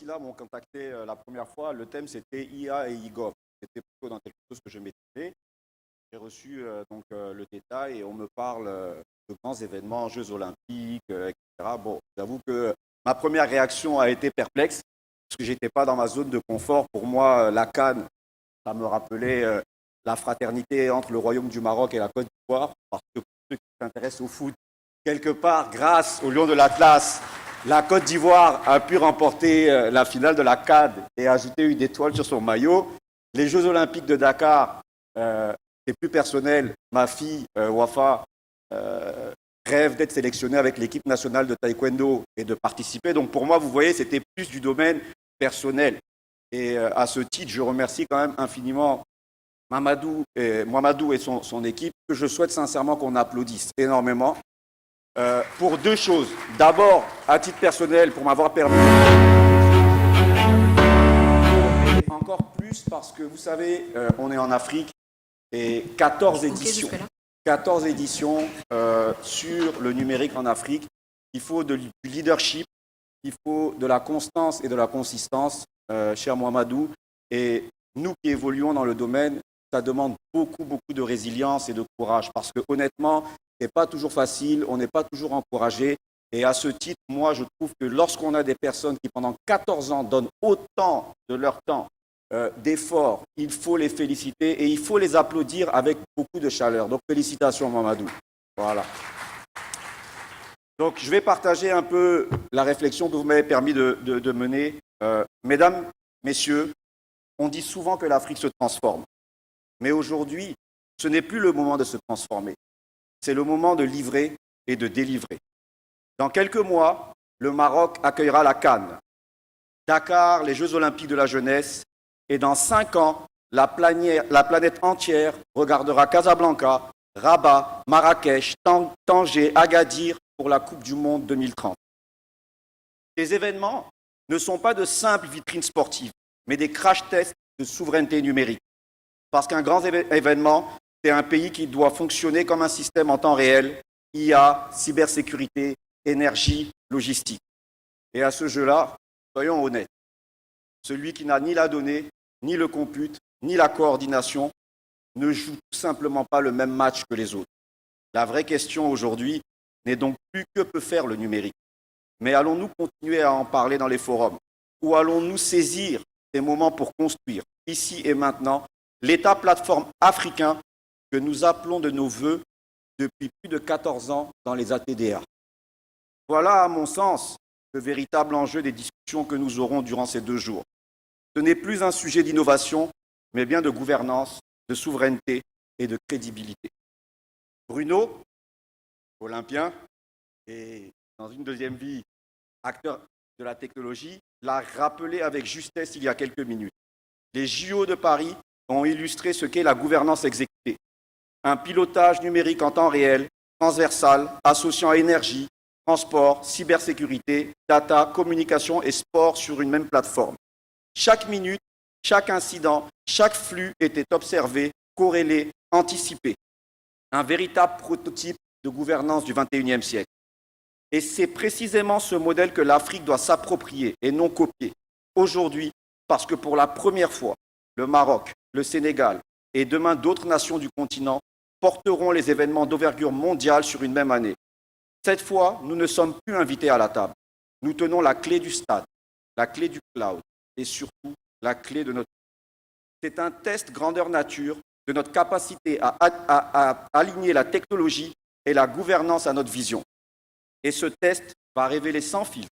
Silla m'ont contacté la première fois, le thème c'était IA et e-gov. C'était plutôt dans quelque chose que je maîtrisais. J'ai reçu le détail et on me parle de grands événements, Jeux olympiques, etc. Bon, j'avoue que ma première réaction a été perplexe parce que je n'étais pas dans ma zone de confort. Pour moi, la CAN, ça me rappelait la fraternité entre le Royaume du Maroc et la Côte d'Ivoire. Parce que pour ceux qui s'intéressent au foot, quelque part, grâce au Lion de l'Atlas, la Côte d'Ivoire a pu remporter la finale de la CAN et ajouter une étoile sur son maillot. Les Jeux olympiques de Dakar, c'est plus personnel. Ma fille, Wafa, rêve d'être sélectionnée avec l'équipe nationale de taekwondo et de participer. Donc pour moi, vous voyez, c'était plus du domaine personnel. Et à ce titre, je remercie quand même infiniment Mohamedou et son équipe, que je souhaite sincèrement qu'on applaudisse énormément. Pour deux choses. D'abord, à titre personnel, pour m'avoir permis. Et encore plus parce que, vous savez, on est en Afrique et 14 éditions. 14 éditions sur le numérique en Afrique. Il faut du leadership, il faut de la constance et de la consistance, cher Mohamedou. Et nous qui évoluons dans le domaine, ça demande beaucoup de résilience et de courage parce que honnêtement, ce n'est pas toujours facile, on n'est pas toujours encouragé. Et à ce titre, moi, je trouve que lorsqu'on a des personnes qui, pendant 14 ans, donnent autant de leur temps, d'efforts, il faut les féliciter et il faut les applaudir avec beaucoup de chaleur. Donc, félicitations, Mohamedou. Voilà. Donc, je vais partager un peu la réflexion que vous m'avez permis de mener. Mesdames, messieurs, on dit souvent que l'Afrique se transforme. Mais aujourd'hui, ce n'est plus le moment de se transformer. C'est le moment de livrer et de délivrer. Dans quelques mois, le Maroc accueillera la CAN, Dakar, les Jeux olympiques de la jeunesse, et dans 5 ans, la planète entière regardera Casablanca, Rabat, Marrakech, Tanger, Agadir pour la Coupe du Monde 2030. Ces événements ne sont pas de simples vitrines sportives, mais des crash tests de souveraineté numérique. Parce qu'un grand événement, c'est un pays qui doit fonctionner comme un système en temps réel, IA, cybersécurité, énergie, logistique. Et à ce jeu-là, soyons honnêtes, celui qui n'a ni la donnée, ni le compute, ni la coordination, ne joue tout simplement pas le même match que les autres. La vraie question aujourd'hui n'est donc plus que peut faire le numérique. Mais allons-nous continuer à en parler dans les forums? Ou allons-nous saisir ces moments pour construire, ici et maintenant, l'État plateforme africain que nous appelons de nos vœux depuis plus de 14 ans dans les ATDA? Voilà, à mon sens, le véritable enjeu des discussions que nous aurons durant ces 2 jours. Ce n'est plus un sujet d'innovation, mais bien de gouvernance, de souveraineté et de crédibilité. Bruno, olympien, et dans une deuxième vie, acteur de la technologie, l'a rappelé avec justesse il y a quelques minutes. Les JO de Paris ont illustré ce qu'est la gouvernance exécutée. Un pilotage numérique en temps réel, transversal, associant énergie, transport, cybersécurité, data, communication et sport sur une même plateforme. Chaque minute, chaque incident, chaque flux était observé, corrélé, anticipé. Un véritable prototype de gouvernance du XXIe siècle. Et c'est précisément ce modèle que l'Afrique doit s'approprier et non copier. Aujourd'hui, parce que pour la première fois, le Maroc, le Sénégal et demain d'autres nations du continent porteront les événements d'envergure mondiale sur une même année. Cette fois, nous ne sommes plus invités à la table. Nous tenons la clé du stade, la clé du cloud et surtout la clé de notre... C'est un test grandeur nature de notre capacité à aligner la technologie et la gouvernance à notre vision. Et ce test va révéler sans filtre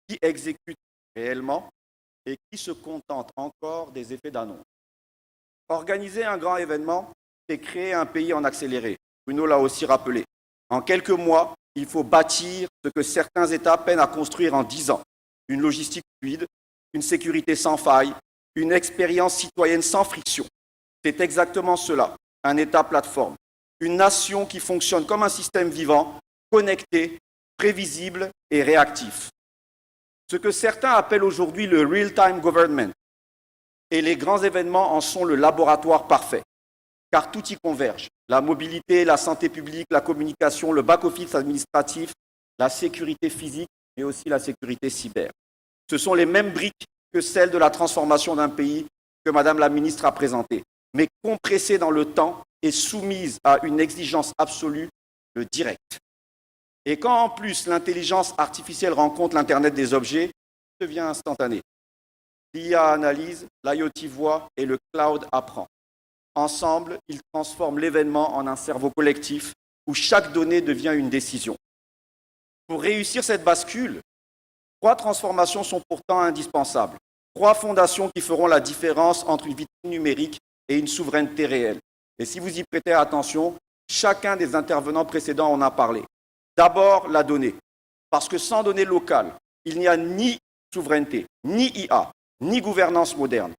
qui exécute réellement et qui se contente encore des effets d'annonce. Organiser un grand événement, c'est créer un pays en accéléré. Bruno l'a aussi rappelé. En quelques mois, il faut bâtir ce que certains États peinent à construire en 10 ans. Une logistique fluide, une sécurité sans faille, une expérience citoyenne sans friction. C'est exactement cela, un État plateforme. Une nation qui fonctionne comme un système vivant, connecté, prévisible et réactif. Ce que certains appellent aujourd'hui le real-time government. Et les grands événements en sont le laboratoire parfait, car tout y converge. La mobilité, la santé publique, la communication, le back-office administratif, la sécurité physique, mais aussi la sécurité cyber. Ce sont les mêmes briques que celles de la transformation d'un pays que Madame la ministre a présentées, mais compressées dans le temps et soumises à une exigence absolue, le direct. Et quand en plus l'intelligence artificielle rencontre l'Internet des objets, ça devient instantané. L'IA analyse, l'IoT voit et le cloud apprend. Ensemble, ils transforment l'événement en un cerveau collectif où chaque donnée devient une décision. Pour réussir cette bascule, 3 transformations sont pourtant indispensables. 3 fondations qui feront la différence entre une vitrine numérique et une souveraineté réelle. Et si vous y prêtez attention, chacun des intervenants précédents en a parlé. D'abord, la donnée. Parce que sans données locales, il n'y a ni souveraineté, ni IA, ni gouvernance moderne.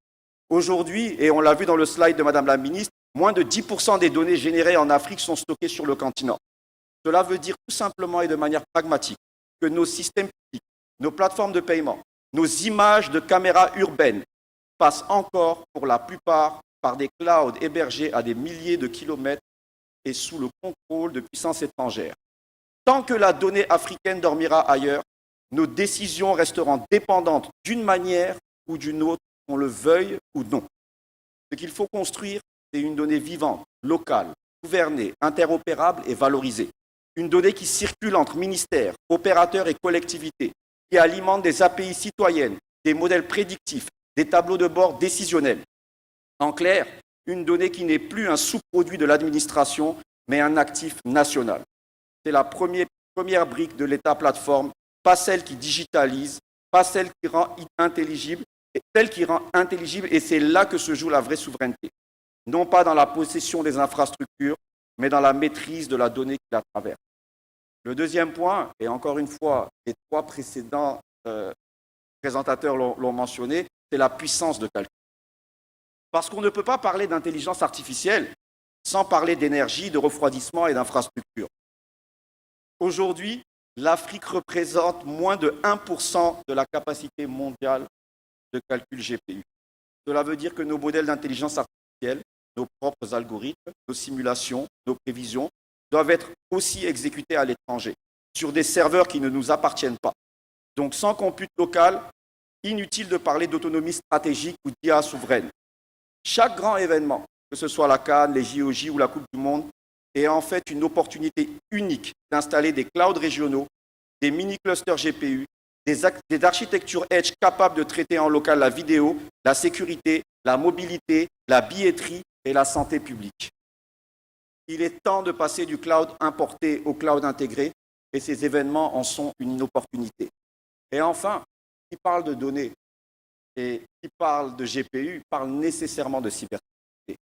Aujourd'hui, et on l'a vu dans le slide de Madame la ministre, moins de 10% des données générées en Afrique sont stockées sur le continent. Cela veut dire tout simplement et de manière pragmatique que nos systèmes publics, nos plateformes de paiement, nos images de caméras urbaines passent encore pour la plupart par des clouds hébergés à des milliers de kilomètres et sous le contrôle de puissances étrangères. Tant que la donnée africaine dormira ailleurs, nos décisions resteront dépendantes d'une manière ou d'une autre, qu'on le veuille ou non. Ce qu'il faut construire, c'est une donnée vivante, locale, gouvernée, interopérable et valorisée. Une donnée qui circule entre ministères, opérateurs et collectivités, qui alimente des API citoyennes, des modèles prédictifs, des tableaux de bord décisionnels. En clair, une donnée qui n'est plus un sous-produit de l'administration, mais un actif national. C'est la première brique de l'État plateforme, pas celle qui digitalise, pas celle qui rend intelligible, et c'est là que se joue la vraie souveraineté. Non pas dans la possession des infrastructures, mais dans la maîtrise de la donnée qui la traverse. Le deuxième point, et encore une fois, les 3 précédents présentateurs l'ont mentionné, c'est la puissance de calcul. Parce qu'on ne peut pas parler d'intelligence artificielle sans parler d'énergie, de refroidissement et d'infrastructures. Aujourd'hui, l'Afrique représente moins de 1% de la capacité mondiale de calcul GPU. Cela veut dire que nos modèles d'intelligence artificielle, nos propres algorithmes, nos simulations, nos prévisions, doivent être aussi exécutés à l'étranger, sur des serveurs qui ne nous appartiennent pas. Donc sans compute local, inutile de parler d'autonomie stratégique ou d'IA souveraine. Chaque grand événement, que ce soit la CAN, les JOJ ou la Coupe du Monde, est en fait une opportunité unique d'installer des clouds régionaux, des mini-clusters GPU, des architectures edge capables de traiter en local la vidéo, la sécurité, la mobilité, la billetterie et la santé publique. Il est temps de passer du cloud importé au cloud intégré et ces événements en sont une opportunité. Et enfin, qui parle de données et qui parle de GPU parle nécessairement de cybersécurité.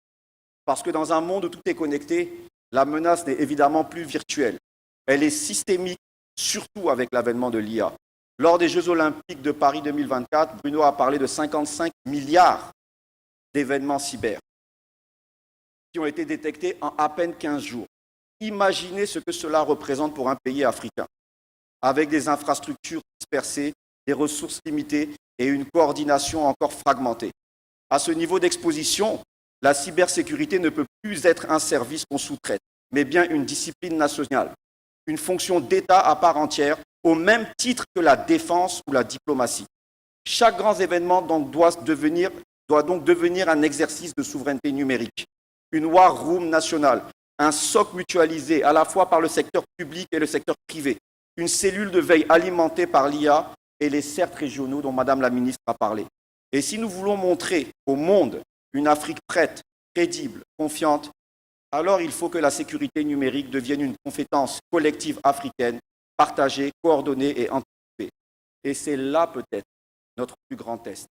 Parce que dans un monde où tout est connecté, la menace n'est évidemment plus virtuelle. Elle est systémique, surtout avec l'avènement de l'IA. Lors des Jeux Olympiques de Paris 2024, Bruno a parlé de 55 milliards d'événements cyber qui ont été détectés en à peine 15 jours. Imaginez ce que cela représente pour un pays africain, avec des infrastructures dispersées, des ressources limitées et une coordination encore fragmentée. À ce niveau d'exposition, la cybersécurité ne peut plus être un service qu'on sous-traite, mais bien une discipline nationale, une fonction d'État à part entière, au même titre que la défense ou la diplomatie. Chaque grand événement doit donc devenir un exercice de souveraineté numérique, une war room nationale, un socle mutualisé à la fois par le secteur public et le secteur privé, une cellule de veille alimentée par l'IA et les CERT régionaux dont Madame la ministre a parlé. Et si nous voulons montrer au monde une Afrique prête, crédible, confiante, alors il faut que la sécurité numérique devienne une compétence collective africaine, partagée, coordonnée et anticipée. Et c'est là peut-être notre plus grand test.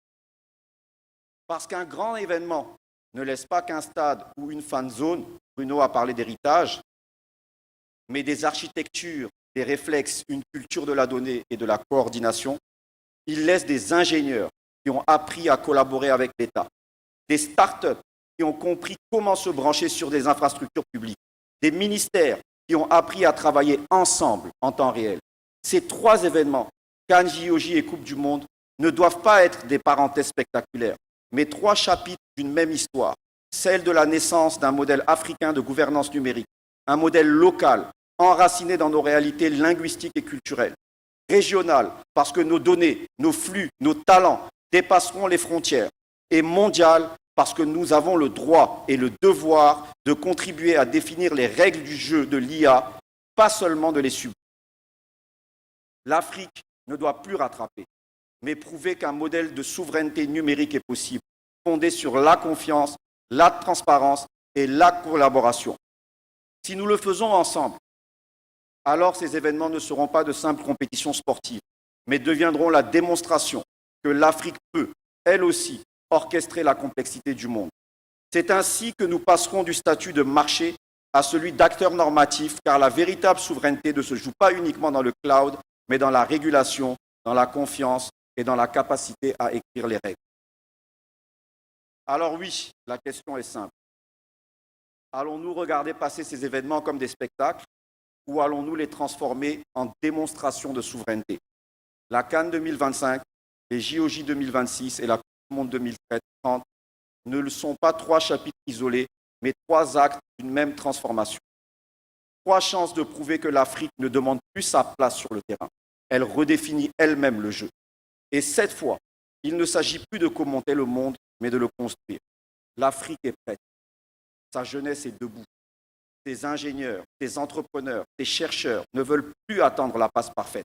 Parce qu'un grand événement ne laisse pas qu'un stade ou une fan zone, Bruno a parlé d'héritage, mais des architectures, des réflexes, une culture de la donnée et de la coordination. Il laisse des ingénieurs qui ont appris à collaborer avec l'État, des start-up qui ont compris comment se brancher sur des infrastructures publiques, des ministères qui ont appris à travailler ensemble en temps réel. Ces 3 événements, CAN, JOJ et Coupe du Monde, ne doivent pas être des parenthèses spectaculaires, mais 3 chapitres d'une même histoire, celle de la naissance d'un modèle africain de gouvernance numérique, un modèle local, enraciné dans nos réalités linguistiques et culturelles, régionale, parce que nos données, nos flux, nos talents dépasseront les frontières, et mondiale, parce que nous avons le droit et le devoir de contribuer à définir les règles du jeu de l'IA, pas seulement de les subir. L'Afrique ne doit plus rattraper, mais prouver qu'un modèle de souveraineté numérique est possible, fondé sur la confiance, la transparence et la collaboration. Si nous le faisons ensemble, alors ces événements ne seront pas de simples compétitions sportives, mais deviendront la démonstration que l'Afrique peut, elle aussi, orchestrer la complexité du monde. C'est ainsi que nous passerons du statut de marché à celui d'acteur normatif, car la véritable souveraineté ne se joue pas uniquement dans le cloud, mais dans la régulation, dans la confiance et dans la capacité à écrire les règles. Alors oui, la question est simple. Allons-nous regarder passer ces événements comme des spectacles ou allons-nous les transformer en démonstration de souveraineté? La CAN 2025, les JOJ 2026 et la Coupe du Monde 2030 ne sont pas trois chapitres isolés, mais trois actes d'une même transformation. Trois chances de prouver que l'Afrique ne demande plus sa place sur le terrain. Elle redéfinit elle-même le jeu. Et cette fois, il ne s'agit plus de commenter le monde, mais de le construire. L'Afrique est prête. Sa jeunesse est debout. Ses ingénieurs, ses entrepreneurs, ses chercheurs ne veulent plus attendre la passe parfaite.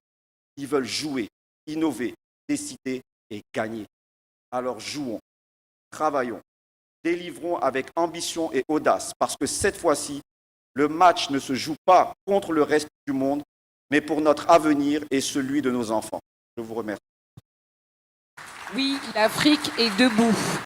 Ils veulent jouer, innover, décider et gagner. Alors jouons, travaillons, délivrons avec ambition et audace, parce que cette fois-ci, le match ne se joue pas contre le reste du monde, mais pour notre avenir et celui de nos enfants. Je vous remercie. Oui, l'Afrique est debout.